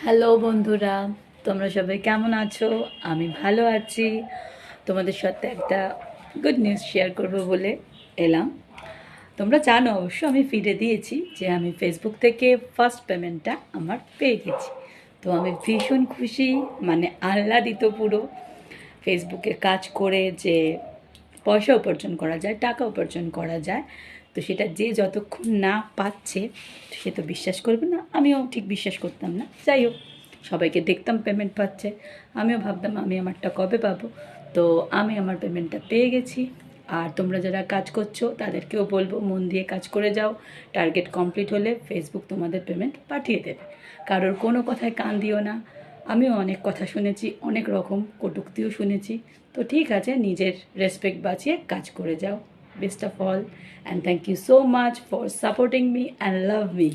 Hello বন্ধুরা, তোমরা সবাই কেমন আছো? আমি ভালো আছি। তোমাদের সাথে একটা গুড নিউজ শেয়ার করবো বলে এলাম। তোমরা জানো অবশ্য আমি ফিরে দিয়েছি যে আমি ফেসবুক থেকে ফার্স্ট পেমেন্টটা আমার পেয়ে গেছি। তো আমি ভীষণ খুশি, মানে আহ্লাদিত পুরো। ফেসবুকে কাজ করে যে পয়সা উপার্জন করা যায়, টাকা উপার্জন করা যায়, তো সেটা যে যতক্ষণ না পাচ্ছে সে তো বিশ্বাস করবে না। আমিও ঠিক বিশ্বাস করতাম না। যাই হোক, সবাইকে দেখতাম পেমেন্ট পাচ্ছে, আমিও ভাবতাম আমি আমারটা কবে পাবো। তো আমি আমার পেমেন্টটা পেয়ে গেছি। আর তোমরা যারা কাজ করছো তাদেরকেও বলবো মন দিয়ে কাজ করে যাও। টার্গেট কমপ্লিট হলে ফেসবুক তোমাদের পেমেন্ট পাঠিয়ে দেবে। কারোর কোনো কথায় কান দিও না। আমিও অনেক কথা শুনেছি, অনেক রকম কটূক্তিও শুনেছি। তো ঠিক আছে, নিজের রেসপেক্ট বাঁচিয়ে কাজ করে যাও। Best of all, and thank you so much for supporting me and love me.